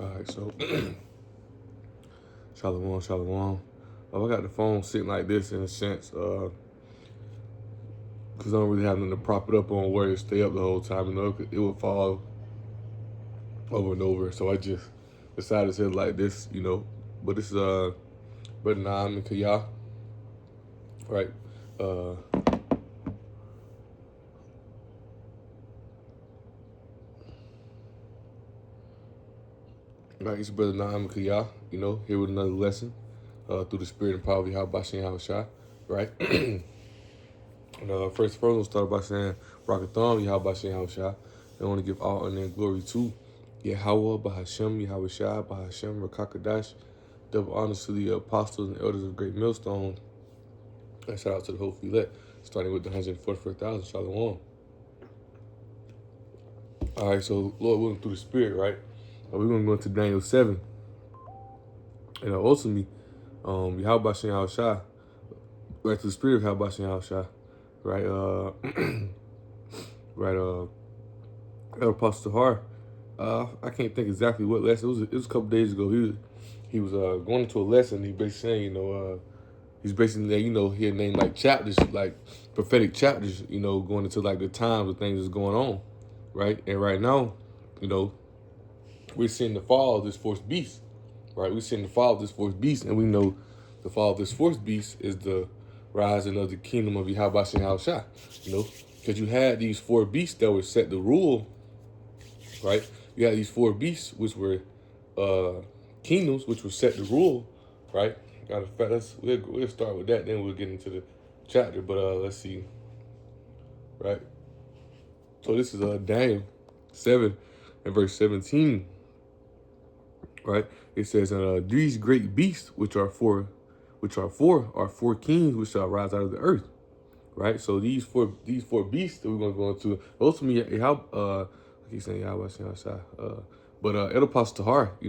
All right, so shalom, shalom. I got the phone sitting like this in a sense, because I don't really have nothing to prop it up on where it stay up the whole time. It would fall over and over. So I just decided to sit like this, But this is Brother Naam and Kaya, right? Uh, right, it's Brother Naam and Kaya, here with another lesson through the spirit and power of Yahweh Bashem Yahushua, right? And first of all, we'll start by saying, Rakatham, Yahweh Bashem Yahushua. I want to give all honor and glory to Yahweh, Bahashem, Yahweh Shai, Bahashem, Rakakadash. Double honors to the apostles and elders of Great Millstone. And shout out to the whole elect, starting with the 144,000. Shalom. All right, so Lord willing through the Spirit, right? We're going to go into Daniel 7. And ultimately, Yahweh Bashem Yahushua, right, to the Spirit of Yahweh Bashem Yahushua, right? Right, Apostle Tahar. I can't think exactly what lesson. It was a couple days ago. He was going into a lesson. He basically saying, he's basically he had named like chapters, like prophetic chapters, going into like the times of things that's going on, right? And right now, we're seeing the fall of this fourth beast, right? We're seeing the fall of this fourth beast, and we know the fall of this fourth beast is the rising of the kingdom of Yahweh Shem Yahushua, because you had these four beasts that were set to rule, right? You had these four beasts, which were kingdoms, which were set to rule, right? Matter of fact, we'll start with that, then we'll get into the chapter. But let's see, right? So this is Daniel 7 and verse 17, right? It says, these great beasts, which are four kings, which shall rise out of the earth, right? So these four beasts that we're gonna go into. Ultimately, I keep saying Yahweh outside. But El Apostle Tahar, he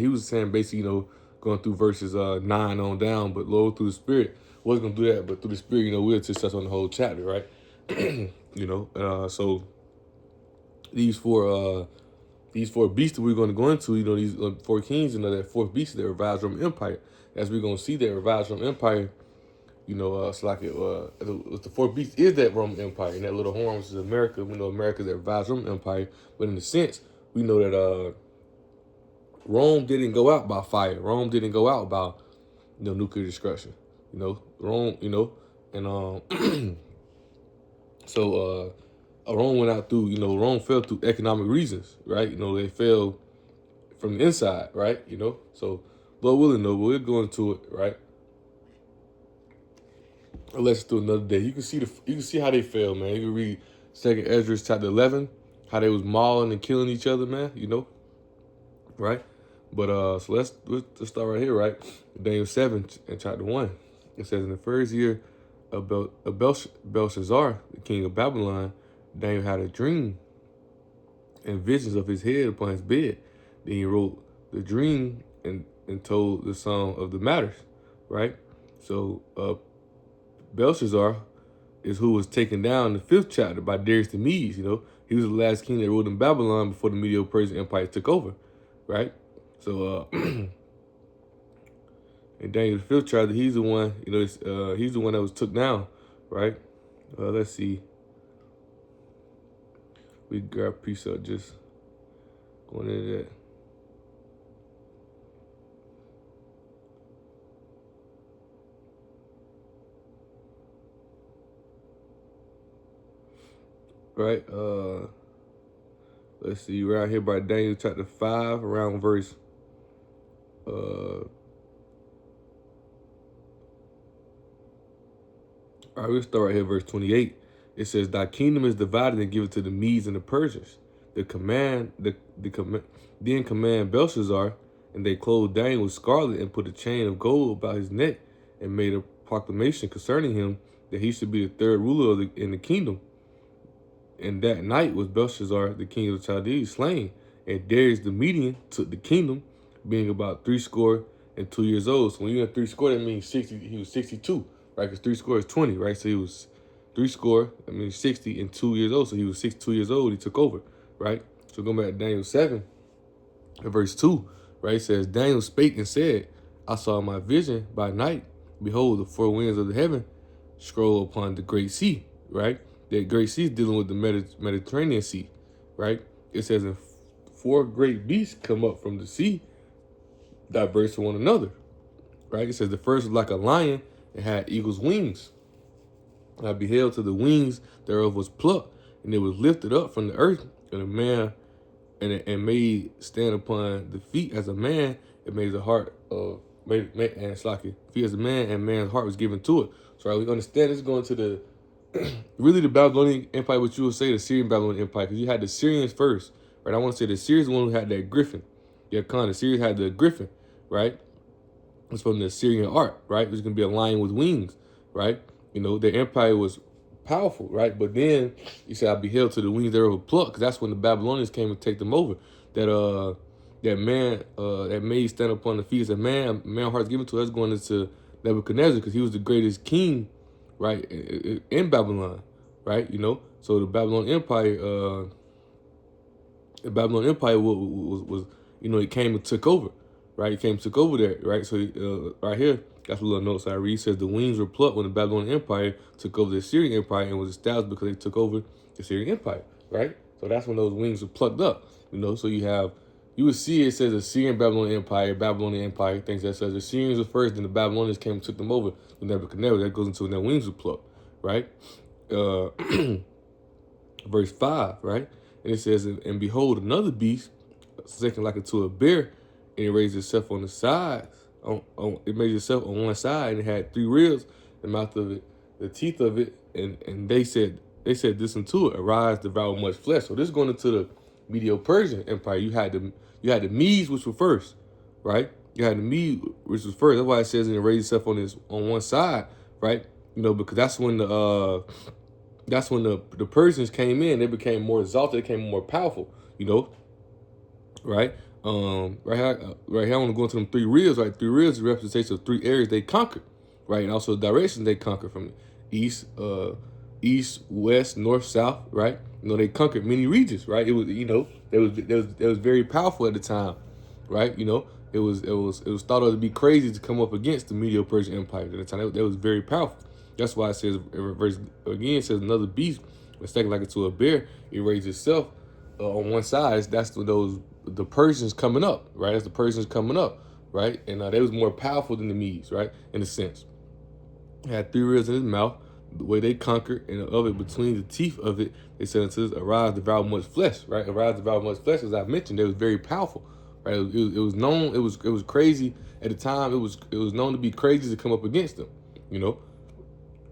was saying basically, going through verses 9 on down, but Lord through the Spirit wasn't gonna do that, but through the Spirit, we'll just touch on the whole chapter, right? So these four beasts that we're going to go into, these four kings, that fourth beast, that revives Roman Empire. As we're going to see, that revives Roman Empire, it's like the fourth beast is that Roman Empire, and that little horn, which is America. We know America is that revives Roman Empire, but in a sense, we know that Rome didn't go out by fire. Rome didn't go out by nuclear destruction. Rome, and so Rome went out through, Rome fell through economic reasons, right? They fell from the inside, right? So Lord willing, but we'll go into it, right? Let's do another day. You can see how they fell, man. You can read 2nd Ezra chapter 11, how they was mauling and killing each other, man. Right? But so let's start right here, right? Daniel 7 and chapter 1. It says, in the first year of Belshazzar, the king of Babylon, Daniel had a dream and visions of his head upon his bed. Then he wrote the dream and told the sum of the matters, right? So Belshazzar is who was taken down in the 5th chapter by Darius the Medes. He was the last king that ruled in Babylon before the Medo-Persian Empire took over, right? So in Daniel the 5th chapter, he's the one, he's the one that was took down, right? Let's see. We grab a piece up just going into that. Right, let's see, around here by Daniel chapter 5, around verse all right, we'll start right here, verse 28. It says, thy kingdom is divided and given to the Medes and the Persians. Then command Belshazzar, and they clothed Daniel with scarlet and put a chain of gold about his neck and made a proclamation concerning him that he should be the third ruler in the kingdom. And that night was Belshazzar, the king of the Chaldees, slain, and Darius the Median took the kingdom, being about 62 years old. So when you're at 60, that means 60. He was 62, right? Because 60 is 20, right? So he was 60 and 2 years old. So he was 62 years old. He took over, right? So going back to Daniel 7, verse 2, right? It says, Daniel spake and said, I saw in my vision by night, behold, the four winds of the heaven scroll upon the great sea, right? That great sea is dealing with the Mediterranean Sea, right? It says, and four great beasts come up from the sea, diverse from one another, right? It says the first was like a lion and had eagle's wings. And I beheld till the wings thereof was plucked, and it was lifted up from the earth, and a man and made stand upon the feet as a man. It made the heart of and it's like feet as a man, and man's heart was given to it. So right, we understand this going to the really the Babylonian Empire, what you would say the Syrian Babylonian Empire, because you had the Syrians first, right? I want to say the Syrians one who had that griffin. Yeah, the Syrians had the griffin, right? It's from the Syrian art, right? It was gonna be a lion with wings, right? You know, their empire was powerful, right? But then he said, I beheld to the wings thereof were plucked, because that's when the Babylonians came and take them over. That man that made stand upon the feet as a man heart's given to us, going into Nebuchadnezzar, because he was the greatest king, right, in Babylon, right? You know, so the Babylon Empire, was you know, it came and took over, right? It came and took over there, right? So right here, that's a little notes I read. It says the wings were plucked when the Babylonian Empire took over the Syrian Empire and was established because they took over the Syrian Empire, right? So that's when those wings were plucked up, you know. So you would see it says the Syrian Babylonian Empire, things that says the Syrians were first, then the Babylonians came and took them over. The Nebuchadnezzar, that goes into when their wings were plucked, right? Verse 5, right? And it says, and behold, another beast, second like unto a bear, and it raised itself on the sides. It made itself on one side, and it had three ribs, the mouth of it, the teeth of it, and they said this unto it, arise, devour much flesh. So this is going into the Medo-Persian Empire. You had the Medes, which were first, right? You had the Medes, which was first. That's why it says it raised itself on one side, right? You know, because that's when the Persians came in. They became more exalted. They became more powerful. You know, right? Right here, I want to go into them three ribs. Right, three ribs is a representation of three areas they conquered, right, and also the directions they conquered from east, west, north, south. Right, you know, they conquered many regions. Right, it was, you know, it was very powerful at the time. Right, you know, it was thought of to be crazy to come up against the Medo-Persian Empire at the time. It was very powerful. That's why it says, verse again, it says another beast, mistaken like it to a bear, it raised itself on one side. That's the Persians coming up, right? That's the Persians coming up, right? And they was more powerful than the Medes, right? In a sense, it had three ribs in his mouth. The way they conquered, and of it between the teeth of it, they said unto us, arise, devour much flesh, right? Arise, devour much flesh. As I mentioned, they was very powerful, right? It was known. It was crazy at the time. It was known to be crazy to come up against them, you know,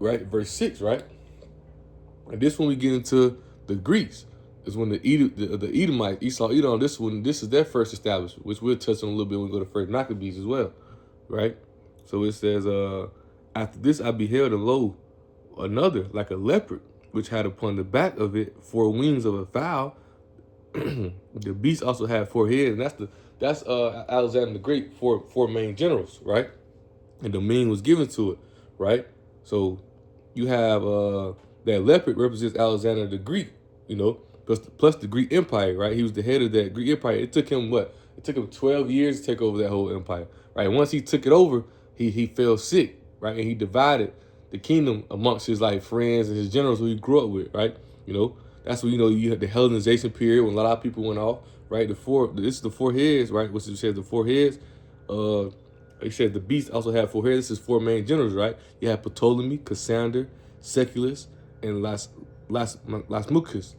right? Verse 6, right? And this when we get into the Greeks. Is when the Edomites, Esau, Edom, this is their first establishment, which we'll touch on a little bit when we go to First Maccabees as well, right? So it says, after this I beheld, and lo, another like a leopard, which had upon the back of it four wings of a fowl. The beast also had four heads, and that's Alexander the Great, four main generals, right? And dominion was given to it, right? So you have that leopard represents Alexander the Greek, you know. Plus the Greek Empire, right? He was the head of that Greek Empire. It took him 12 years to take over that whole empire, right? Once he took it over, he fell sick, right? And he divided the kingdom amongst his friends and his generals who he grew up with, right? You know, that's when, you know, you had the Hellenization period when a lot of people went off, right? This is the four heads, right? Which it says the four heads. It says the beast also had four heads. This is four main generals, right? You have Ptolemy, Cassander, Seculus, and Lasmucius,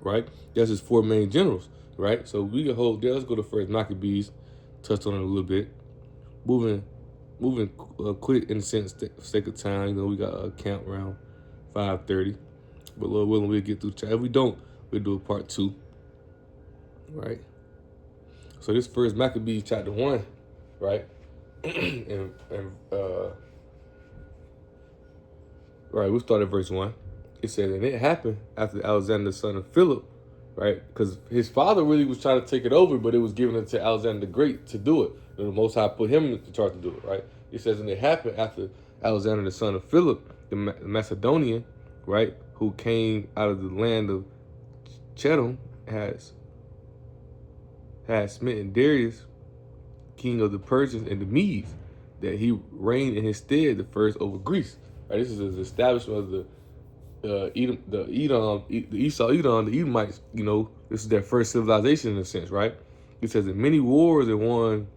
right? That's his four main generals, right? So we can hold there. Let's go to First Maccabees, touch on it a little bit. Moving quick in the sense, sake of time. You know, we got a count around 5:30, but Lord willing, we'll get through the chat. If we don't, we'll do a part 2, right? So this First Maccabees chapter 1, right? Right, we'll start at verse 1. It says, and it happened after Alexander, the son of Philip, right? Because his father really was trying to take it over, but it was given to Alexander the Great to do it. And the Most High put him in charge to do it, right? It says, and it happened after Alexander, the son of Philip, the Macedonian, right, who came out of the land of Chetam had smitten Darius, king of the Persians and the Medes, that he reigned in his stead the first over Greece. Right, this is the establishment of the Esau Edom, the Edomites. This is their first civilization in a sense, right? It says in many wars and won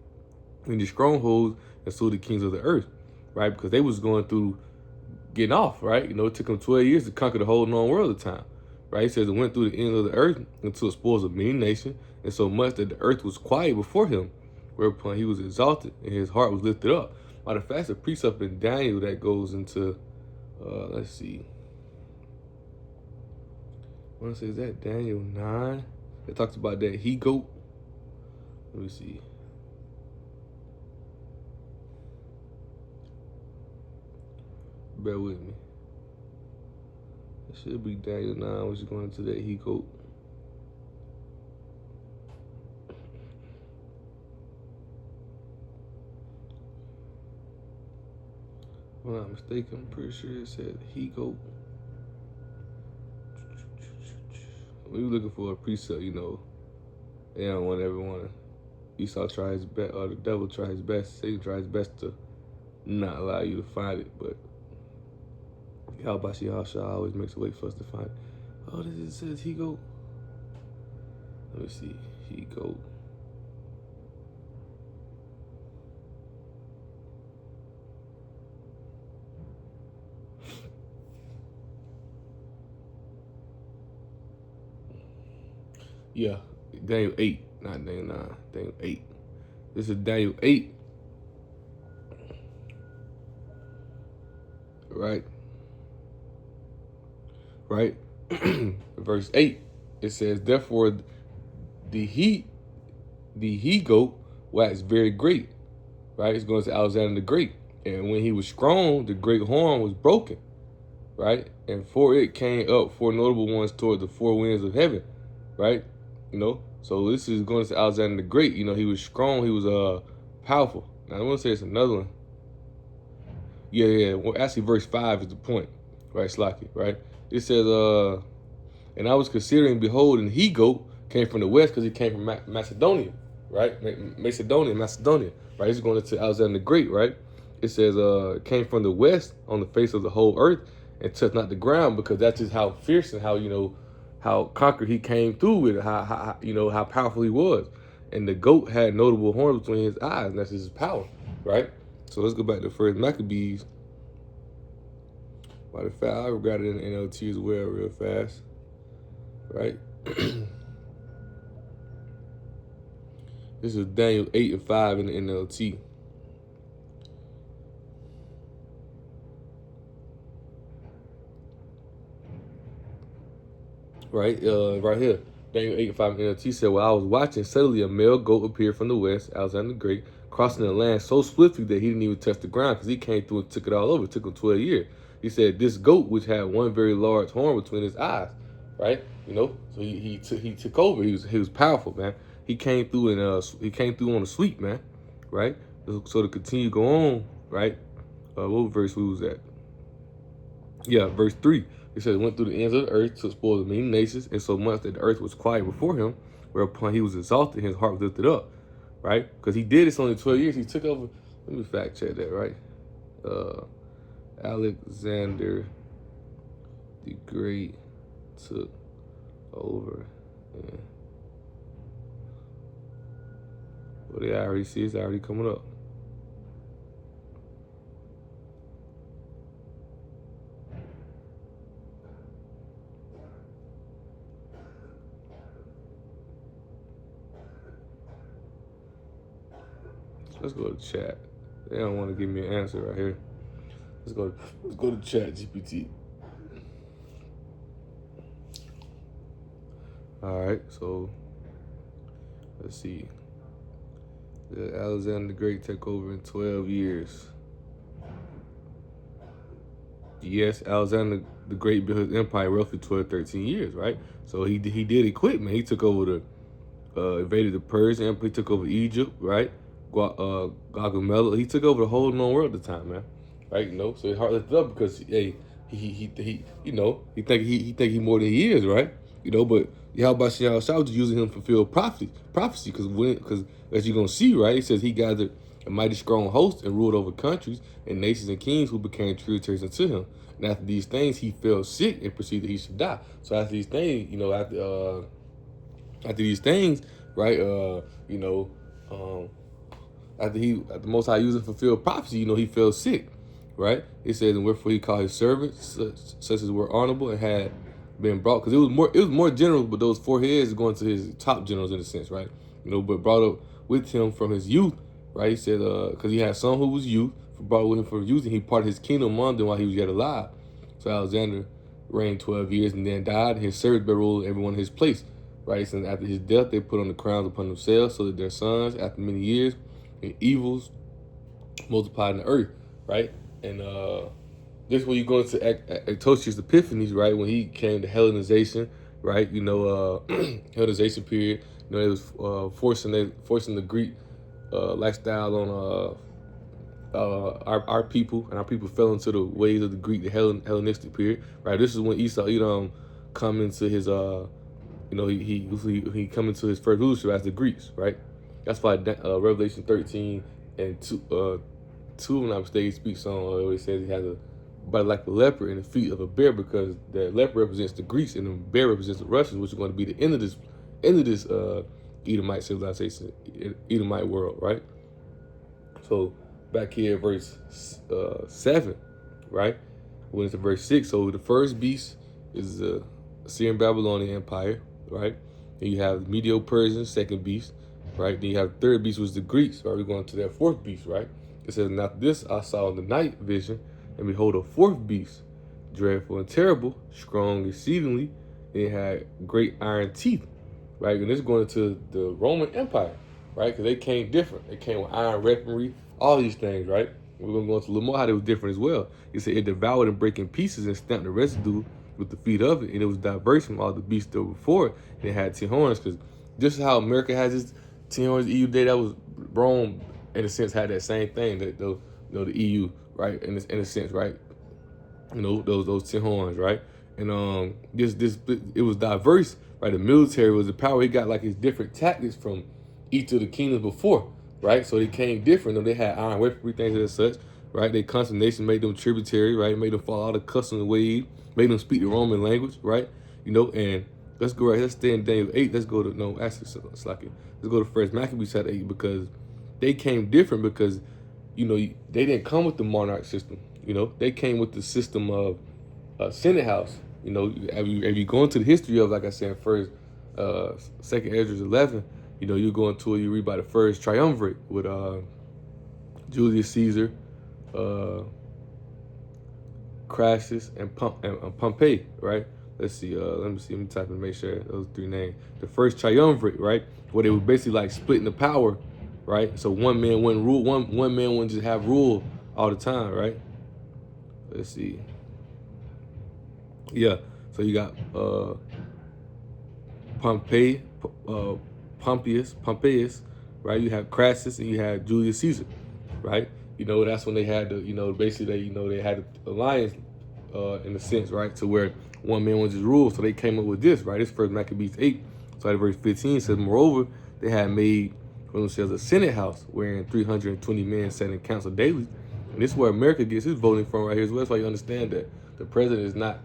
many strongholds and slew the kings of the earth, right? Because they was going through getting off, right? It took them 12 years to conquer the whole known world at the time, right? It says it went through the ends of the earth until it spoils of many nations, and so much that the earth was quiet before him, whereupon he was exalted and his heart was lifted up. Matter of fact, a precept in Daniel that goes into, let's see, I want to say, is that Daniel 9? It talks about that he-goat. Let me see. Bear with me. It should be Daniel 9, which is going into that he-goat. If I'm not mistaken, I'm pretty sure it said he-goat. We were looking for a precept, they don't want everyone. Esau try his best, or the devil try his best, Satan try his best to not allow you to find it, but Yahweh always makes a way for us to find it. Oh, this says he-goat. Let me see, he-goat. Yeah, Daniel 8, not Daniel 9, Daniel 8. This is Daniel 8. Right? Verse 8, it says, therefore the he-goat waxed very great. Right? It's going to Alexander the Great. And when he was strong, the great horn was broken. Right? And for it came up four notable ones toward the four winds of heaven. Right? So this is going to Alexander the Great. He was strong. He was powerful. Now I want to say it's another one. Yeah. Well, actually, verse 5 is the point, right, Slaki, right? It says, and I was considering, behold, and he-goat came from the west because he came from Macedonia, right? Macedonia, right? This is going to Alexander the Great, right? It says, came from the west on the face of the whole earth and touched not the ground, because that's just how fierce and how conquered he came through with it, how powerful he was. And the goat had notable horns between his eyes, and that's his power, right? So let's go back to First Maccabees. By the fact, I got it in the NLT as well real fast, right? This is Daniel 8 and 5 in the NLT. Right here. Daniel 8 and 5 in the NLT said, while I was watching, suddenly a male goat appeared from the west, Alexander the Great, crossing the land so swiftly that he didn't even touch the ground, because he came through and took it all over. It took him 12 years. He said, this goat, which had one very large horn between his eyes, right? So he took over. He was powerful, man. He came through on a sweep, man, right? So to continue go on, right? What verse we was at? Yeah, verse 3. It says, went through the ends of the earth to spoil the many nations, and so much that the earth was quiet before him, whereupon he was exalted and his heart was lifted up, right? Because he did this only 12 years. He took over. Let me fact check that, right? Alexander the Great took over. Yeah. Well, they already see it's already coming up. Let's go to chat. They don't want to give me an answer right here. Let's go to Chat GPT. All right, so let's see. Did Alexander the Great take over in 12 years? Yes, Alexander the Great built his empire roughly 12, 13 years, right? So he did equipment. He took over invaded the Persian Empire. He took over Egypt, right? Gaugamela. He took over the whole known world at the time, man. Right? So his heart lifted up because, hey, he think he more than he is, right? But Yahweh Shah was using him to fulfill prophecy, because as you're gonna see, right, it says he gathered a mighty strong host and ruled over countries and nations and kings who became tributaries unto him. And after these things, he fell sick and perceived that he should die. So after these things, after these things, right, after the Most High used to fulfill prophecy, he fell sick, right? It says, and wherefore he called his servants, such as were honorable and had been brought, because it was more generals, but those 4 heads going to his top generals in a sense, right? But brought up with him from his youth, right? He said, because he had some who was youth, brought with him from youth, and he parted his kingdom among them while he was yet alive. So Alexander reigned 12 years and then died, and his servants bear rule everyone in his place, right? And after his death, they put on the crowns upon themselves, so that their sons, after many years, and evils multiplied in the earth, right? And this is when you go into Antiochus Epiphanes, right? When he came to Hellenization, right? Hellenization period. It was forcing the Greek lifestyle on our people, and our people fell into the ways of the Greek, the Hellenistic period, right? This is when Esau, come into his he come into his first rulership as the Greeks, right? That's why Revelation 13 and 2, if I'm not mistaken, speaks on where it says he has a body like a leopard and the feet of a bear, because the leopard represents the Greeks and the bear represents the Russians, which is going to be the end of this Edomite civilization, Edomite world, right? So back here at verse 7, right? When it's to verse 6, so the first beast is the Assyrian Babylonian Empire, right? Then you have the Medo-Persian second beast, right? Then you have the third beast, was the Greeks, right? We're going to that fourth beast, right? It says, and after this I saw in the night vision, and behold, a fourth beast, dreadful and terrible, strong exceedingly, and it had great iron teeth, right? And this is going into the Roman Empire, right? Because they came different. They came with iron weaponry, all these things, right? We're going to go into a little more how they were different as well. It said it devoured and break in pieces and stamped the residue with the feet of it, and it was diverse from all the beasts that were before it, and it had 10 horns, because just how America has its 10 horns, EU day, that was Rome, in a sense, had that same thing, that the EU, right, in a sense, right, those 10 horns, right, and it was diverse, right. The military was the power. He got like his different tactics from each of the kingdoms before, right. So they came different. They had iron weaponry, things as such, right. They constant made them tributary, right, made them follow all the customs and ways, made them speak the Roman language, right, and let's go right. Let's stay in Daniel 8. Let's go to let's go to First Maccabees chapter 8, because they came different, because they didn't come with the monarch system. They came with the system of Senate House. If you go into the history of, like I said, Second Esdras 11, you go into it, you read about the first triumvirate with Julius Caesar, Crassus, and Pompey, right? Let's see. Let me type and make sure those 3 names. The first triumvirate, right, where they were basically like splitting the power, right? So one man wouldn't rule. One man wouldn't just have rule all the time, right? Let's see. Yeah. So you got Pompeius, right? You have Crassus, and you have Julius Caesar, right? That's when they had the, basically they had an alliance in a sense, right? To where one man would just rule. So they came up with this, right? This First Maccabees 8, so verse 15 says, moreover, they had made for themselves a Senate House, wherein 320 men sat in council daily. And this is where America gets his voting from right here as well. That's why you understand that the president is not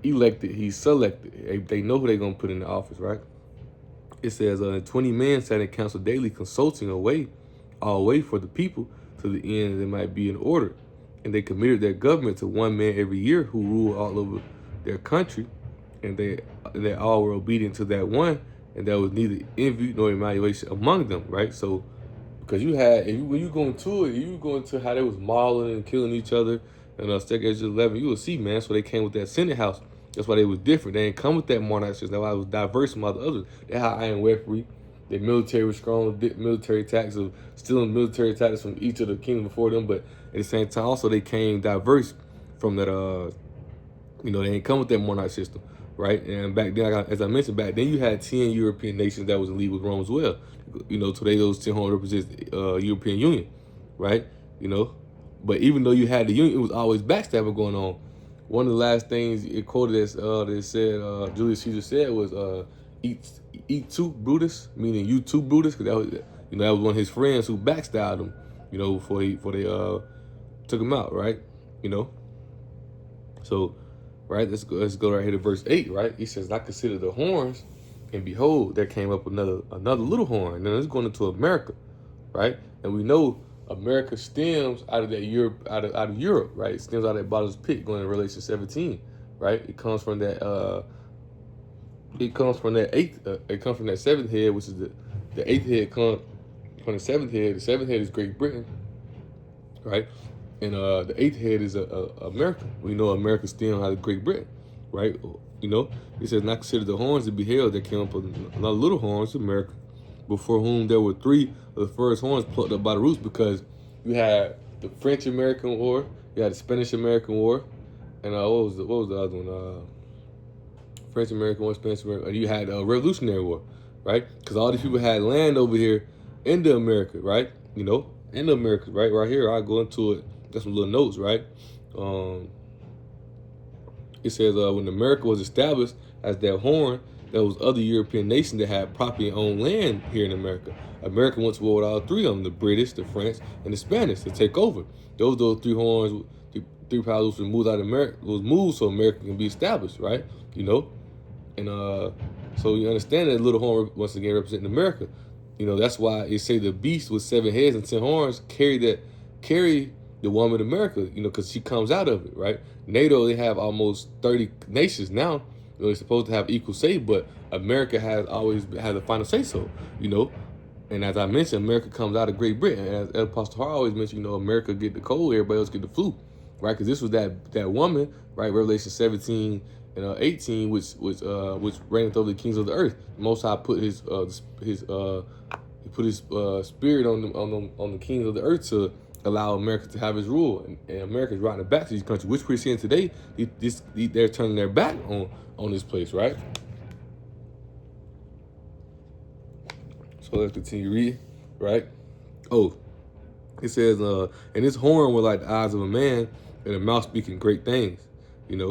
elected, he's selected. They know who they're going to put in the office, right? It says 20 men sat in council daily, consulting all way for the people, to the end they might be in order. And they committed their government to one man every year, who ruled all over their country, and they all were obedient to that one, and there was neither envy nor evaluation among them, right? So, because when you go into it, you go into how they was mauling and killing each other, and Second Esdras 11, you will see, man. So they came with that Senate House. That's why they was different. They didn't come with that monarch system. That's why it was diverse from all the others. They had iron weaponry. Their military was strong, military tactics of stealing military tactics from each of the kingdoms before them. But at the same time, also they came diverse from that. They didn't come with that monarch system, right? And back then, as I mentioned, back then you had 10 European nations that was in league with Rome as well. Today those 10 represents European Union, right? But even though you had the union, it was always backstabbing going on one of the last things it quoted as that said Julius Caesar said was eat too Brutus, meaning you too Brutus, because that was that was one of his friends who backstabbed him, before they took him out, right? So, right, let's go right here to verse 8, right? He says, I consider the horns, and behold, there came up another little horn. And then it's going into America, right? And we know America stems out of that Europe, out of Europe, right? It stems out of that bottomless pit going to Revelation 17, right? It comes from that eighth. It comes from that seventh head, which is the eighth head comes from the seventh head. The seventh head is Great Britain, right? And the eighth head is America. We know America stems out of Great Britain, right? It says, not consider the horns to be held that came up with another little horns to America, before whom there were three of the first horns plucked up by the roots, because you had the French-American War, you had the Spanish-American War, and what was the other one? French-American War, Spanish-American, and you had a Revolutionary War, right? Because all these people had land over here in the America, right? In the America, right? Right here, I'll go into it. Got some little notes, right? It says, when America was established as that horn, there was other European nations that had property and owned land here in America. America went to war with all three of them, the British, the French, and the Spanish, to take over. Those three horns, three powers was moved out of America, was moved so America can be established, right? And so you understand that little horn once again representing America. That's why it say the beast with 7 heads and 10 horns carry the woman America, because she comes out of it, right? NATO, they have almost 30 nations now. They're supposed to have equal say, but America has always had the final say so, And as I mentioned, America comes out of Great Britain. And as Apostle Hart always mentioned, America get the cold, everybody else get the flu, right? Because this was that woman, right? Revelation 17 and 18, which reigneth over the kings of the earth. Most High put his spirit on the kings of the earth to allow America to have his rule, and America's riding back to these countries, which we're seeing today. They're turning their back on this place, right? So let's continue reading, right? Oh, it says, and his horn were like the eyes of a man, and a mouth speaking great things, and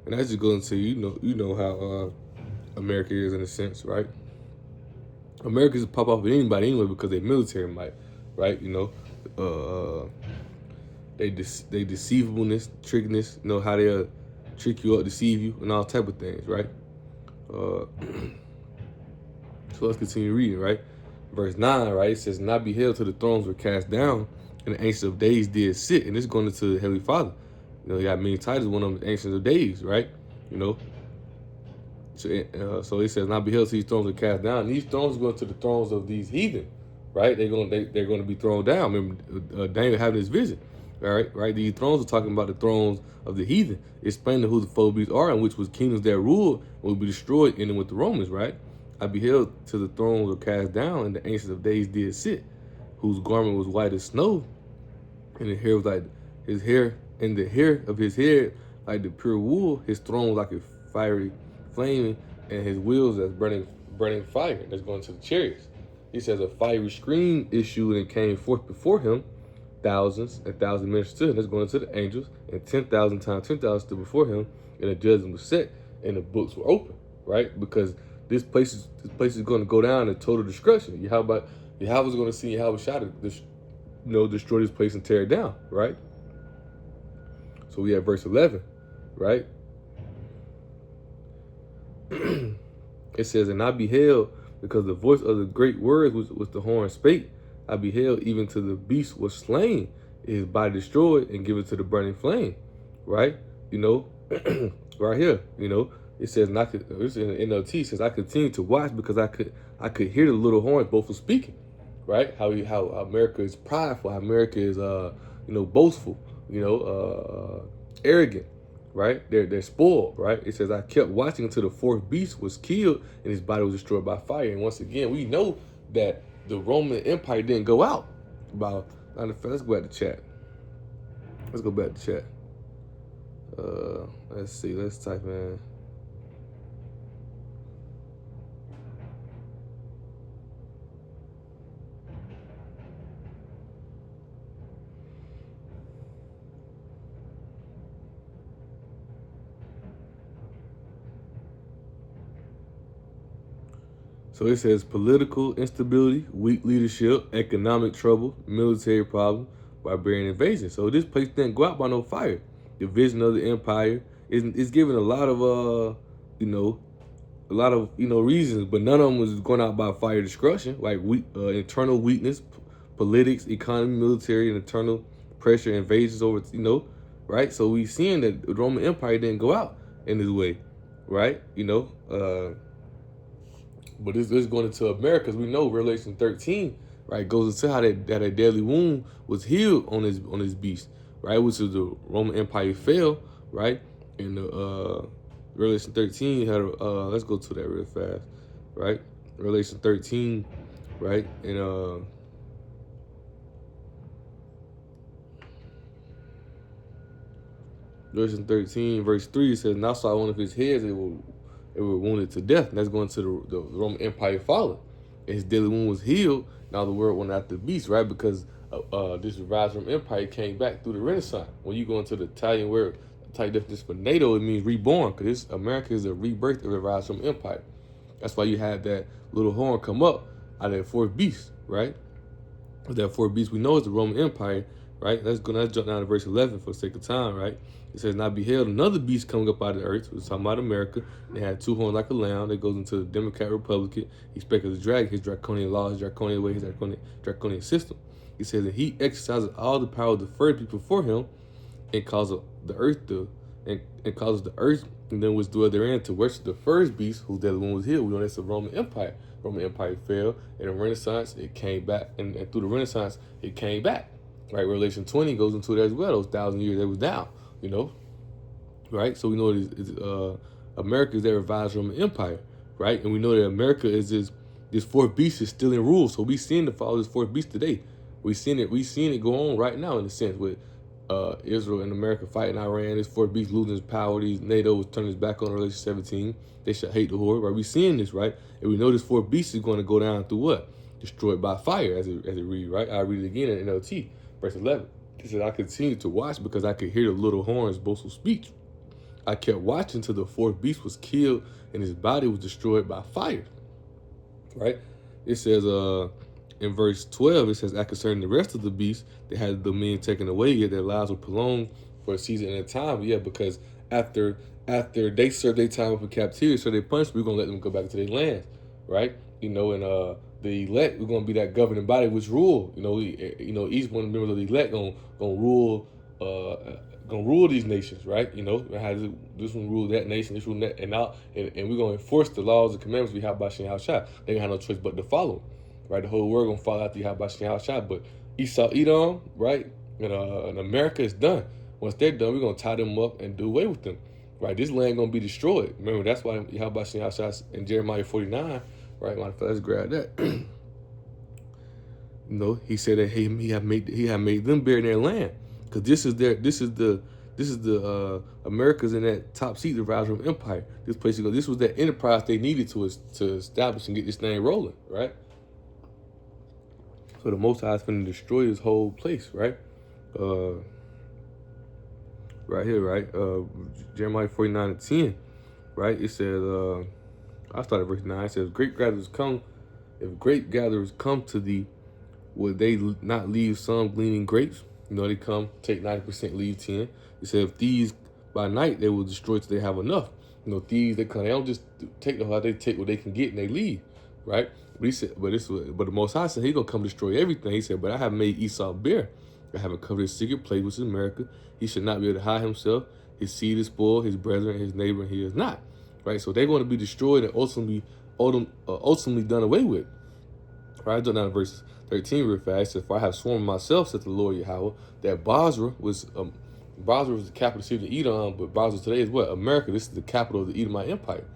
that's just going to you know how America is in a sense, right? America just pop off with anybody anyway because they military might, right? They deceivableness, trickiness, how they'll trick you up, deceive you, and all type of things, right? So let's continue reading, right? Verse 9, right? It says, and I beheld till the thrones were cast down, and the Ancient of Days did sit. And this is going into the Heavenly Father. He got many titles, one of them Ancient of Days, right? So it says, and I beheld till these thrones were cast down. And these thrones are going to the thrones of these heathen, right? They're going to be thrown down. Remember, Daniel having this vision. All right. These thrones are talking about the thrones of the heathen, explaining who the four beasts are and which was kingdoms that ruled and would be destroyed, ending with the Romans, right? I beheld till the thrones were cast down, and the Ancient of Days did sit, whose garment was white as snow, and the hair was like his hair, and the hair of his head like the pure wool. His throne was like a fiery flame, and his wheels as burning fire. That's going to the chariots. He says, a fiery screen issued and came forth before him. Thousands and thousands men stood. That's going to the angels, and 10,000 times 10,000 stood before him, and the judgment was set, and the books were open, right? Because this place is going to go down in total destruction. Yahweh is going to see Yahweh shot it, destroy this place and tear it down, right? So we have verse 11, right? It says, and I beheld, because the voice of the great words was the horn spake. I beheld, even to the beast was slain, his body destroyed and given to the burning flame, right? Right here, it says, and this is in the NLT, it says, I continued to watch because I could hear the little horns both were speaking, right? How America is prideful, how America is boastful, arrogant, right? They're spoiled, right? It says, I kept watching until the fourth beast was killed and his body was destroyed by fire. And once again, we know that the Roman Empire didn't go out. Let's go back to chat. Let's see. Let's type in. So it says political instability, weak leadership, economic trouble, military problem, barbarian invasion. So this place didn't go out by no fire. Division of the empire is given a lot of you know, reasons, but none of them was going out by fire destruction, like internal weakness, politics, economy, military, and internal pressure, invasions over, right? So we seeing that the Roman Empire didn't go out in this way, right? But this going into America, because we know Revelation 13, right, goes into how that deadly wound was healed on this beast, right, which is the Roman Empire fell, right, and the Revelation 13 had let's go to that real fast, right, Revelation 13, right, and Revelation 13 verse 3 says, "And I saw one of his heads, it were wounded to death." And that's going to the Roman Empire falling. And his deadly wound was healed. Now the world went after the beast, right? Because this revised Roman Empire came back through the Renaissance. When you go into the Italian word, Italian definition for NATO, it means reborn, because America is a rebirth of the revised Roman Empire. That's why you had that little horn come up out of that fourth beast, right? That fourth beast we know is the Roman Empire, right? Let's jump down to verse 11 for the sake of time, right? It says, "Now beheld another beast coming up out of the earth." We're talking about America. They had two horns like a lamb. That goes into the Democrat Republican. He spake of the dragon, his draconian law, his draconian way, his draconian system. He says that he exercises all the power of the first beast before him, and causes the earth and then which dwell therein to worship the first beast, whose deadly one was healed. We know that's the Roman Empire. Roman Empire fell. In the Renaissance, it came back, and through the Renaissance, it came back. Right? Revelation 20 goes into that as well. Those 1,000 years that was down. Right? So we know America is that revised Roman Empire, right? And we know that America is this fourth beast is still in rule. So we seeing the fall of this fourth beast today. We seeing it go on right now, in a sense, with Israel and America fighting Iran. This fourth beast losing his power. These NATO was turning his back on Revelation 17. They should hate the whore, right? We seeing this, right? And we know this fourth beast is going to go down through what? Destroyed by fire, as it read, right? I read it again in NLT, verse 11. He said, "I continued to watch because I could hear the little horn's boastful speech. I kept watching till the fourth beast was killed and his body was destroyed by fire." Right? It says in verse 12, it says, "As concerning the rest of the beasts, they had the men taken away, yet their lives were prolonged for a season and a time." Yeah, because after they serve their time up in captivity, so they punished, we're gonna let them go back to their lands, right? And the elect, we're gonna be that governing body which rule. Each one of the members of the elect gonna rule these nations, right? How this one rule that nation, this rule that, and we're gonna enforce the laws and commandments we have by Shem Hashai. They gonna have no choice but to follow, right? The whole world gonna follow after Yahweh Shem Hashai. But Esau, Edom, right? And America is done. Once they're done, we're gonna tie them up and do away with them, right? This land gonna be destroyed. Remember, that's why Yahweh Shem Hashai in Jeremiah 49, right? Let's grab that. He said that he had made them bear their land, because this is the America's in that top seat of the rise of empire. This was that enterprise they needed to establish and get this thing rolling, right? So the Most High is going to destroy this whole place, right? Right here, right? Jeremiah 49:10, right? It says, I started verse 9. It says, if great gatherers come to thee, would they not leave some gleaning grapes? They come, take 90%, leave 10. He said, if thieves by night, they will destroy till they have enough. Thieves, they come, they don't just take the whole, they take what they can get and they leave, right? But he said, but the Most High said, he gonna come destroy everything. He said, but I have made Esau bare. I haven't covered his secret place, which is America. He should not be able to hide himself. His seed is spoiled, his brethren, his neighbor, and he is not, right? So they're going to be destroyed and ultimately done away with. Right, I jump down to verse 13 real fast. It says, for I have sworn myself, said the Lord Yahweh, that Basra was the capital city of Edom, but Basra today is what? America. This is the capital of the Edomite Empire.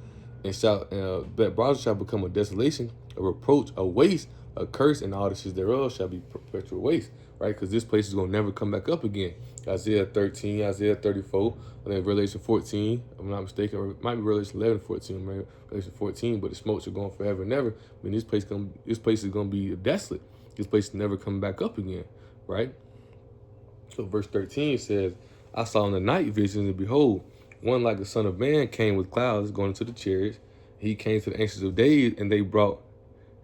And that Basra shall become a desolation, a reproach, a waste, a curse, and all the cities thereof shall be perpetual waste. Right? Because this place is going to never come back up again. Isaiah 13, Isaiah 34, and then Revelation 14, if I'm not mistaken, or it might be Revelation 11, 14, maybe Revelation 14, but the smokes are going forever and ever. I mean, this place is going to be desolate. This place is never coming back up again, right? So verse 13 says, I saw in the night visions, and behold, one like the Son of Man came with clouds going into the chariots. He came to the Ancients of Days, and they brought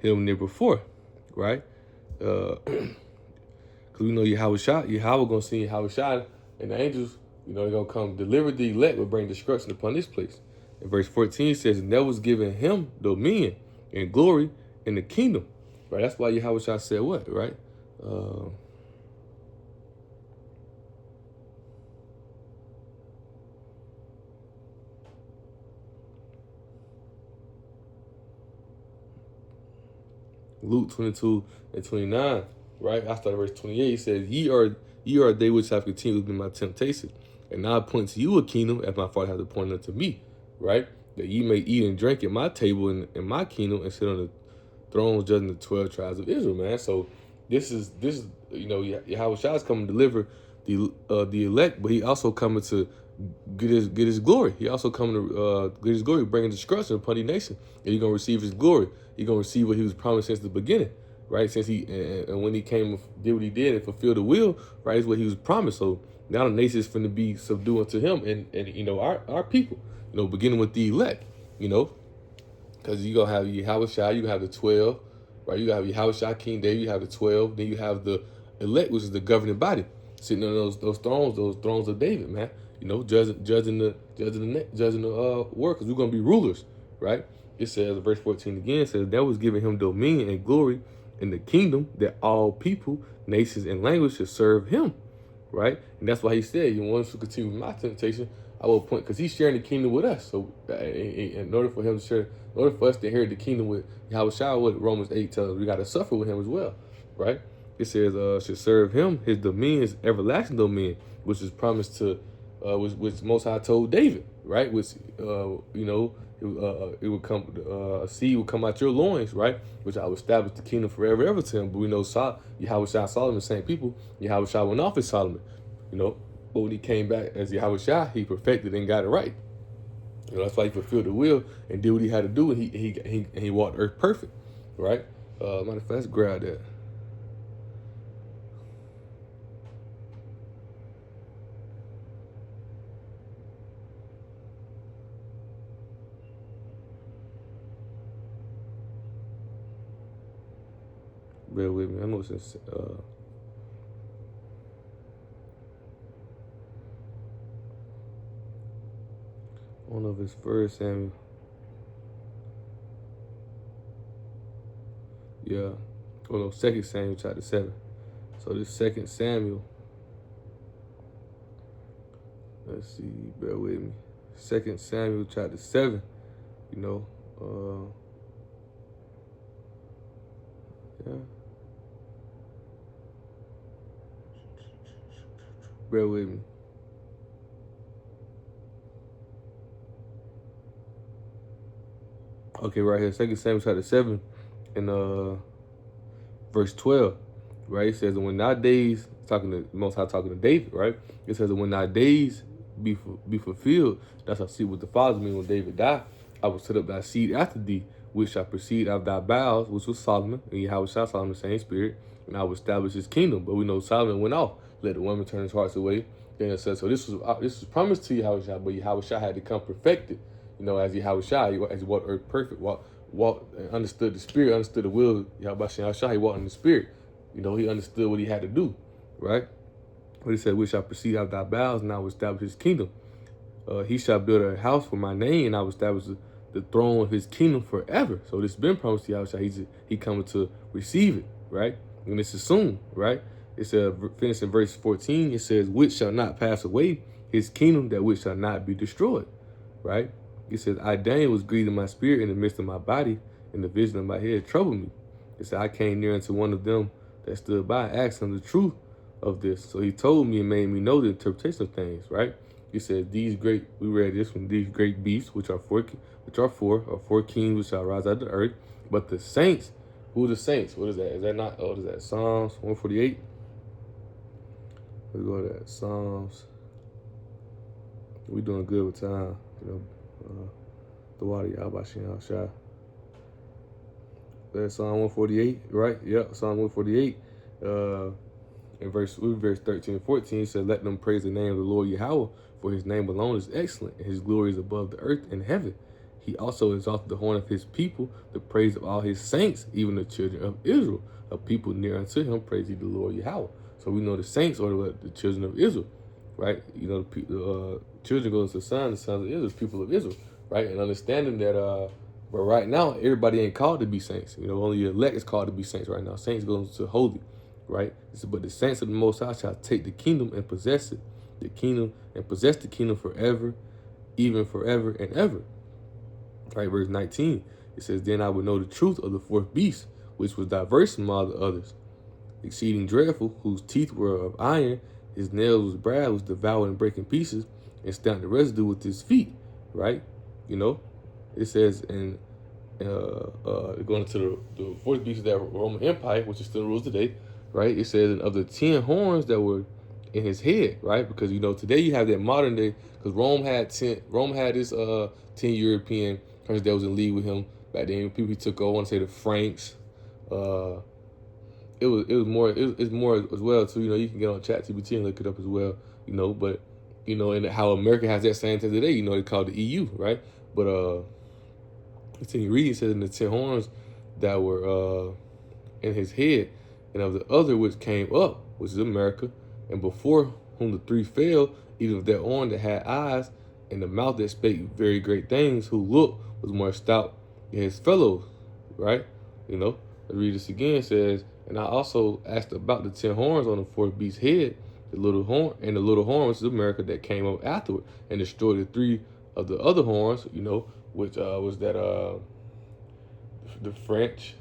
him near before, right? Because we know Yahweh gonna send Yahweh and the angels, they're gonna come deliver the elect, will bring destruction upon this place. And verse 14 says, and that was given him dominion and glory in the kingdom, right? That's why Yahweh said what, right? Luke 22:29, right? I started verse 28. He says, ye are they which have continued in my temptation, and now I point to you a kingdom as my Father hath appointed unto me, right? That ye may eat and drink at my table in my kingdom and sit on the throne judging the 12 tribes of Israel, man. So this is Yahweh Shai is coming to deliver the elect, but he also coming to get his glory. He also coming to get his glory, bringing destruction upon the nation, and you're gonna receive his glory. You're gonna receive what he was promised since the beginning, right? Since and when he came, did what he did and fulfilled the will, right? Is what he was promised. So now the nation is going to be subdued unto him, and our people, beginning with the elect, because you're gonna have Yahweh Shai, you have the 12, right? You have Yahweh Shai, King David, you have the 12, then you have the elect, which is the governing body, sitting on those thrones of David, man. Judging the world, because we're gonna be rulers, right? It says, verse 14 again, says, that was given him dominion and glory in the kingdom, that all people, nations, and languages should serve him, right? And that's why he said, you want us to continue with my temptation, I will point, because he's sharing the kingdom with us. So in order for him to share, in order for us to inherit the kingdom with Yahweh Shai, what Romans 8 tells us, we got to suffer with him as well, right? It says, should serve him, his dominion is everlasting dominion, which is promised to, which Most High told David, right? Which, it would come, a seed would come out your loins, right? Which I would establish the kingdom forever, ever to him. But we know Yahweh Shai and Solomon, the same people. Yahweh Shai went off as Solomon, but when he came back as Yahweh Shai, he perfected and got it right. That's why he fulfilled the will and did what he had to do, and he walked the earth perfect, right? Matter of fact, let's grab that. Bear with me. I know it's in, I don't know if it's 1 Samuel. Yeah. Oh no, 2 Samuel chapter 7. So this 2 Samuel. Let's see, bear with me. 2 Samuel chapter 7. Yeah. Bear with me. Okay, right here, 2 Samuel chapter 7, and verse 12, right? It says, when thy days, Most High talking to David, right? It says, when thy days be fulfilled, that's I see what the fathers mean when David died. I will set up thy seed after thee, which shall proceed out of thy bowels, which was Solomon, and Yahweh shall Solomon, the same spirit, and I will establish his kingdom. But we know Solomon went off, let the woman turn his hearts away. Then it says, so this was promised to Yahweh Shai, but Yahweh Shai had to come perfected, as Yahweh Shai, as he walked earth perfect, walked and understood the spirit, understood the will of Yahweh Shai, he walked in the spirit. He understood what he had to do, right? But he said, we shall proceed out of thy bowels, and I will establish his kingdom. He shall build a house for my name, and I will establish the throne of his kingdom forever. So this has been promised to Yahweh. He coming to receive it, right? And this is soon, right? It says, finished in verse 14, it says, which shall not pass away, his kingdom that which shall not be destroyed, right? It says, I, Daniel, was grieved in my spirit in the midst of my body, and the vision of my head troubled me. It said, I came near unto one of them that stood by, asked him the truth of this. So he told me and made me know the interpretation of things, right? He says, we read this from these great beasts, which are four kings which shall rise out of the earth. But the saints, who are the saints? What is that? Is that not, what is that? Psalms 148? Let's go to that. Psalms. We doing good with time, the water, Yahweh Shai. That's Psalm 148, right? Yep, Psalm 148. In verse 13 and 14, it says, let them praise the name of the Lord Yahweh, for his name alone is excellent, and his glory is above the earth and heaven. He also exalted the horn of his people, the praise of all his saints, even the children of Israel. A people near unto him, praise ye the Lord Yahweh. So we know the saints are the children of Israel, right? You know, the children goes to the sons of Israel, people of Israel, right? And understanding that, but right now, everybody ain't called to be saints. You know, only the elect is called to be saints right now. Saints goes to holy, right? But the saints of the Most High shall take the kingdom and possess it, the kingdom and possess the kingdom forever, even forever and ever. Right, verse 19, it says, then I would know the truth of the fourth beast, which was diverse from all the others, exceeding dreadful, whose teeth were of iron, his nails was brass, was devoured and breaking pieces, and stamped the residue with his feet. Right, you know, it says, and going to the fourth beast of that Roman Empire, which is still rules today. Right, it says, and of the 10 horns that were in his head, right? Because, you know, today you have that modern day, because Rome had this 10 European countries that was in league with him back then. People he took over, I want to say the Franks. It's more as well too. You know, you can get on ChatGPT and look it up as well. You know, but you know, and how America has that same thing today. You know, they call it the EU, right? But continue reading. It says, in the 10 horns that were in his head, and of the other which came up, which is America, and before whom the 3 fell, even of that horn that had eyes, and the mouth that spake very great things, who looked was more stout than his fellows, right? You know, I read this again. It says, and I also asked about the 10 horns on the fourth beast's head, the little horn, which is America, that came up afterward and destroyed the 3 of the other horns, you know, which was that the French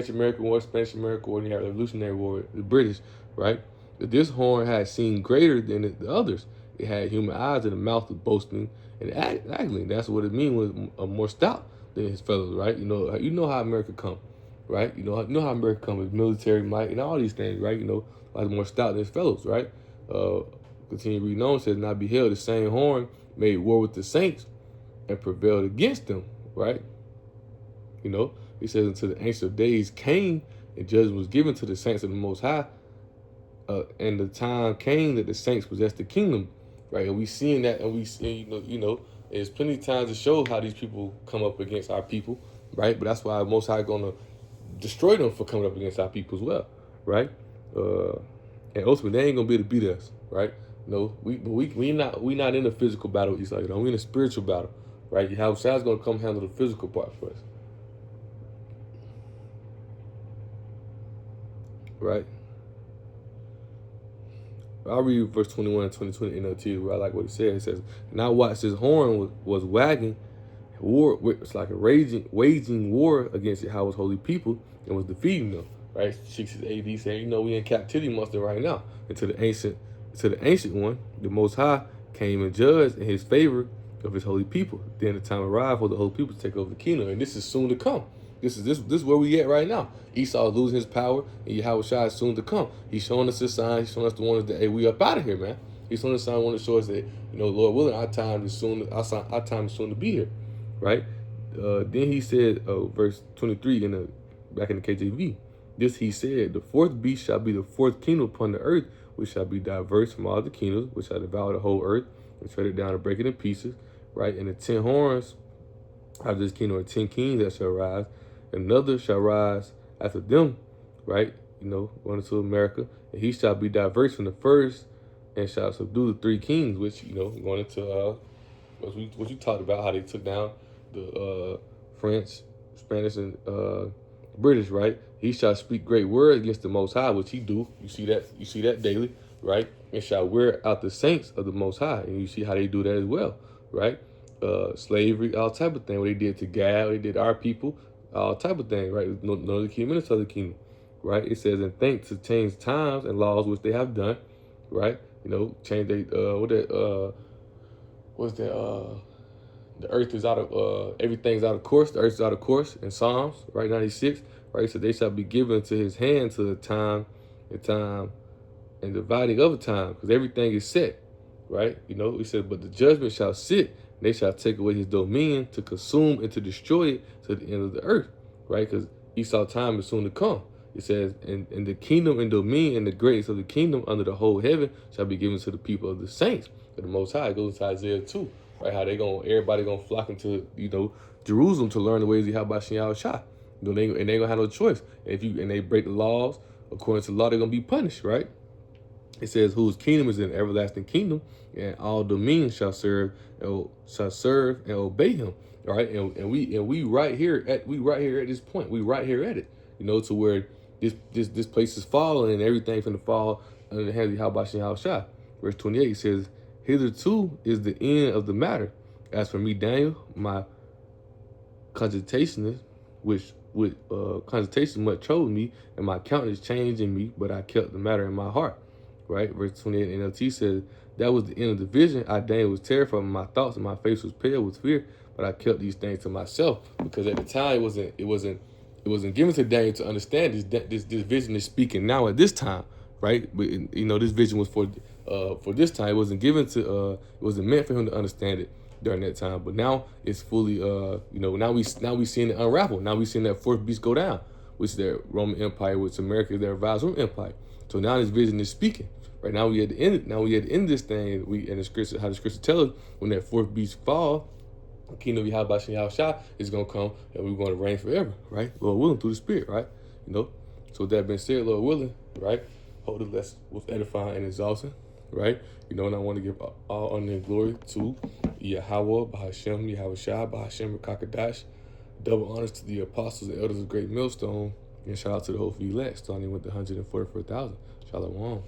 American War, Spanish American War, and you have the Revolutionary War, the British, right? But this horn had seen greater than the others. It had human eyes and a mouth of boasting and haggling. That's what it means was more stout than his fellows, right? You know how America come, right? You know how America come with military might and all these things, right? You know, like more stout than his fellows, right? Continue reading on. It says, and I beheld the same horn made war with the saints and prevailed against them, right? You know, he says, until the ancient of days came and judgment was given to the saints of the Most High, and the time came that the saints possessed the kingdom, right? And we seeing that, and we see, you know, there's plenty of times to show how these people come up against our people, right? But that's why Most High gonna destroy them for coming up against our people as well, right? And ultimately they ain't gonna be able to beat us, right? No, we not in a physical battle. It's like, you know, we in a spiritual battle, right? How Shai's gonna come handle the physical part for us, right? I'll read verse 21 and 22 in NLT, where I like what it says. It says, and I watched his horn was wagging, it's like waging war against Yahweh's holy people, and was defeating them, right? 60 AD, saying, you know, we in captivity amongst them right now. And to the ancient one, the Most High came and judged in his favor of his holy people. Then the time arrived for the holy people to take over the kingdom, and this is soon to come. This is where we at right now. Esau is losing his power, and Yahweh Shai is soon to come. He's showing us his sign. He's showing us the one that, hey, we up out of here, man. He's showing us the sign, want to show us that, you know, Lord willing, our time is soon to be here, right? Then he said, verse 23 back in the KJV, this he said, the fourth beast shall be the fourth kingdom upon the earth, which shall be diverse from all the kingdoms, which shall devour the whole earth and tread it down and break it in pieces, right? And the 10 horns of this kingdom are 10 kings that shall rise. Another shall rise after them, right? You know, going into America, and he shall be diverse from the first, and shall subdue the 3 kings, which, you know, going into what you talked about, how they took down the French, Spanish, and British, right? He shall speak great words against the Most High, which he do. You see that daily, right? And shall wear out the saints of the Most High, and you see how they do that as well, right? Slavery, all type of thing. What they did to Gad, what they did to our people, all type of thing, right? None of the kingdom, and the kingdom, right? It says, and think to change times and laws which they have done, right? You know, change they the earth is out of everything's out of course. The earth is out of course in Psalms, right? 96, right? So they shall be given to his hand to the time and dividing of the time, because everything is set, right? You know, he said, but the judgment shall sit. They shall take away his dominion to consume and to destroy it to the end of the earth, right? Because Esau's time is soon to come. It says, and the kingdom and dominion and the greatness of the kingdom under the whole heaven shall be given to the people of the saints of the Most High. It goes to Isaiah 2, right? How everybody gonna flock into, Jerusalem to learn the ways of Yahweh Shem Shah. They ain't gonna have no choice. And they break the laws according to the law, they're gonna be punished, right? It says, "Whose kingdom is an everlasting kingdom, and all dominion shall serve and obey him." All right, and we right here at this point. We right here at it, to where this place is falling and everything from the fall under the hands of Yahweh Shem Shah. Verse 28 says, "Hitherto is the end of the matter. As for me, Daniel, my cogitation, which with cogitation much troubled me, and my countenance changed in me, but I kept the matter in my heart." Right? Verse 28 NLT says, "That was the end of the vision. I, Daniel, was terrified in my thoughts, and my face was pale with fear, but I kept these things to myself." Because at the time it wasn't given to Daniel to understand this vision is speaking now at this time, right? But this vision was for this time. It wasn't given to it wasn't meant for him to understand it during that time. But now it's fully now we seeing it unravel. Now we seeing that fourth beast go down, which is the Roman Empire, which America is their revised Roman Empire. So now this vision is speaking. Right now we at the end. Now we at the end of this thing. The scripture, how the scripture tells us, when that fourth beast fall, the kingdom of Yahweh Shem Shah is gonna come, and we're gonna reign forever, right? Lord willing, through the Spirit, right? So with that being said, Lord willing, right? Hope the lesson was edifying and exhausting, right? And I want to give all honor and glory to Yahweh, Bahashem, Yahweh Shah, Bahashem, Kakadash. Double honors to the apostles and elders of Great Millstone, and shout out to the whole elect, starting with the 144,000. Shalom.